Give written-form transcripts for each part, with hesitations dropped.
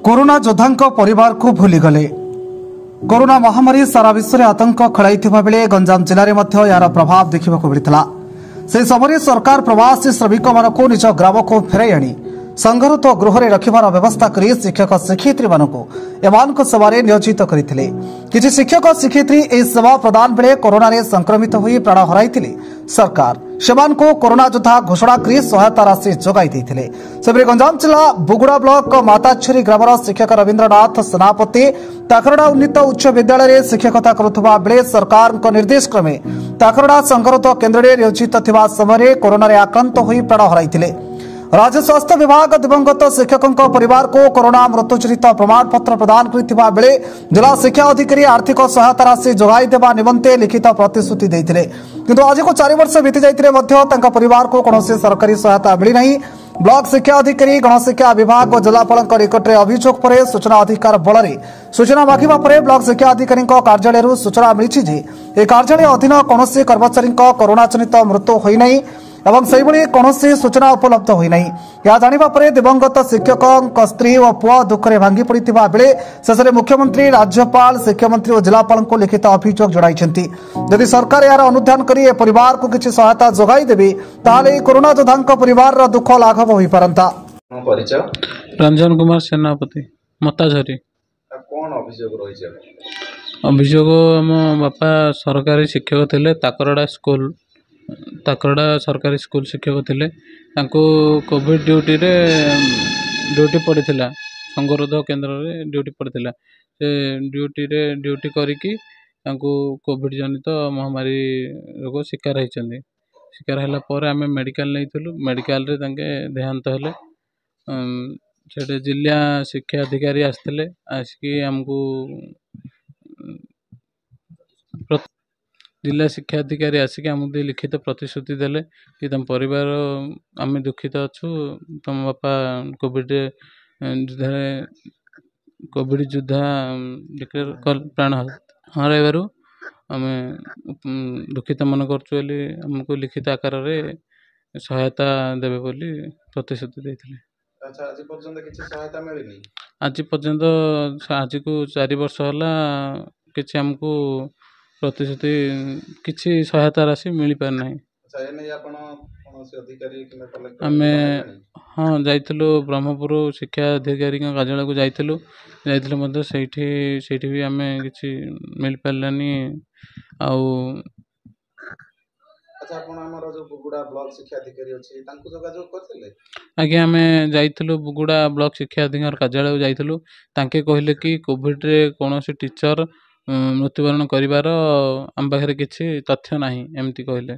Corona योद्धा परिवार को भूलीगले। कोरोना महामारी सारा विश्व में आतंक खेलाई बेले गंजाम जिले में यार प्रभाव देखा मिलता। से समय सरकार प्रवासी श्रमिक मानक निज ग्राम को फेराई आनी संघरुत गृह रखिबार व्यवस्था करी शिक्षक शिक्षयित्री मानक सेवारे नियोजित करथिले। किछि शिक्षक शिक्षयित्री ए सेवा प्रदान बेले कोरोना रे संक्रमित होई प्राण हराइथिले। सरकार सेमान को कोरोना योद्धा घोषणा करी सहायता राशि जोगाई देथिले। सेबरे गंजाम जिला बुगुड़ा ब्लॉक माताछेरी ग्रामर शिक्षक रविन्द्रनाथ सेनापति ताकरड़ा उन्नीत उच्च विद्यालय शिक्षकता करुवा बेले सरकार निर्देश क्रमे ताकरड़ा संघरुत केन्द्र में नियोजित थिबा समय कोरोना रे आक्रांत होई प्राण हराइथिले। राज्य स्वास्थ्य विभाग दिवंगत शिक्षकों परिवार को कोरोना मृत्युजनित प्रमाण पत्र प्रदान करथिबा बेले जिला शिक्षा अधिकारी आर्थिक सहायता राशि जोगाई देवा निमंते लिखित प्रतिश्रुति देथिले। किंतु आज को 4 वर्ष बीती जाइतिले मध्य तांका परिवार को कौनसी सरकारी सहायता मिली नहीं। ब्लॉक शिक्षा अधिकारी गणशिक्षा विभाग और जिलापाल निकट में अभियोग पर सूचना अधिकार बल सूचना मागिबा परे ब्लॉक शिक्षा अधिकारी कार्यालय सूचना मिली कार्यालय अधीन कौन कर्मचारी कोरोना जनित मृत्यु होना एवं से कौन सूचना उपलब्ध होना। यह जाना पर दिवंगत शिक्षक स्त्री और पुआ दुखरे भांगी पड़ा बेले शेष में मुख्यमंत्री राज्यपाल शिक्षामंत्री और जिलापाल को लिखित अभियोग जणाई। यदि सरकार यार अनुधान कर परिवार को किसी सहायता जोगाई देवी ताले कोरोना योद्धा परिवार दुख लाघव हो पारंता। रंजन कुमार सेनापति मताझरी। अभियोग आम बापा सरकारी शिक्षक थे ताकरड़ा सरकारी स्कूल शिक्षक थे। कोविड ड्यूटी पड़ा संगरोध केन्द्र में ड्यूटी पड़ा से ड्यूटी करिकी कोविड जनित महामारी रोग शिकार होती। शिकार है आम मेडिकल नहीं मेडिकल देहांत हेले से जिला शिक्षा अधिकारी आसते आसिकी आमको जिला शिक्षा अधिकारी आसिक आमको लिखित प्रतिश्रुति देले कि तुम परिवार आम दुखित अच्छु तुम बापा कोविड योद्धा डिक्लेयर प्राण हर आम दुखित मन करमको लिखित आकार सहायता देवे बोली प्रतिश्रुति देते। आज पर्यंत आज को 4 वर्ष है कि आमको प्रतिश्रुति किसी सहायता राशि मिल पार ना। आम हाँ जाइलु ब्रह्मपुर शिक्षा अधिकारी कार्यालय को जाइलु से भी आम कि मिल पारानी। आज्ञा आम जाइलु बुगुड़ा ब्लॉक शिक्षा अधिकारी कार्यालय जाइलु तांके कहले कि कोविड रे कौन टीचर मृत्युवरण करिवार आम पाखे किसी तथ्य नहीं एमती कहले।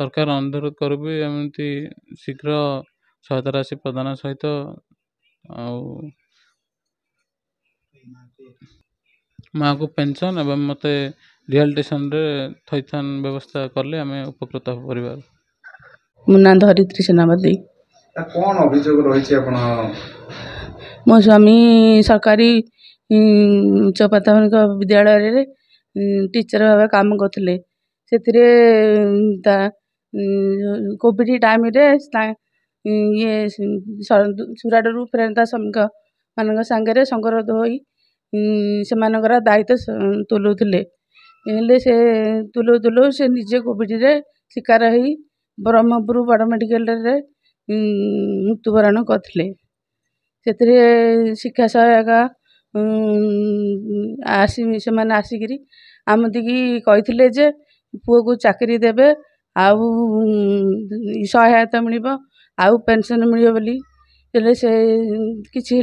सरकार अनुरोध करूँ एमती शीघ्र सहायता राशि प्रदान सहित माँ को पेंशन एवं मत रिहाबिलिटेशन रे थैथान व्यवस्था कले आम उपकृत हो परिवार। मो ना धरित्री सेनापति। कौन अभियोग रही मो स्वामी सरकारी उच्च प्राथमिक विद्यालय टीचर भाव काम करते कोविड टाइम ये सुराडू फेरंता श्रमिक मान सांगे संगरोध हो दायित्व तुलाऊले से तुलाऊ से निजे कोविड रे शिकार हो ब्रह्मपुर बड़ मेडिकल मृत्युवरण करते। शिक्षा सहायक आसिक आमदी कहते जे पुओ को चाकरी देवे आउ सहायता मिल आउ पेंशन मिले बोली से किसी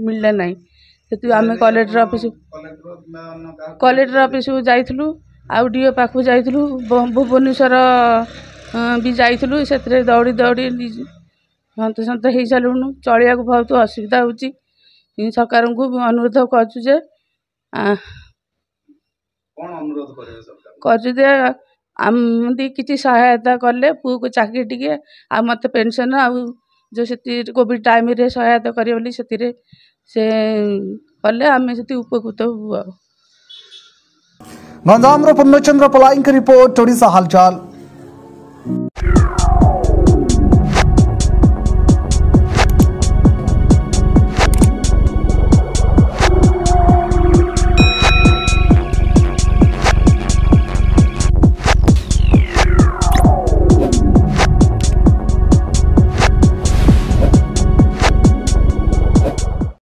मिलला नहीं। से आम कलेक्टर ऑफिस जाइलु आउ डीओ पाखु जाइलु भुवनेश्वर भी जाइलु से दौड़ी दौड़ी हंत सत हो सारूँ चलिया बहुत असुविधा होची। सरकार को अनुरोध करुचे आमदी किसी सहायता कले पु को चाकरी टिके आ मत पेंशन आउ जो से कोविड टाइम रे सहायता करें बोली से कले आम से उपकृत हूँ। गंजाम पूर्णचंद्र पलाई की रिपोर्ट ओडिशा हालचाल।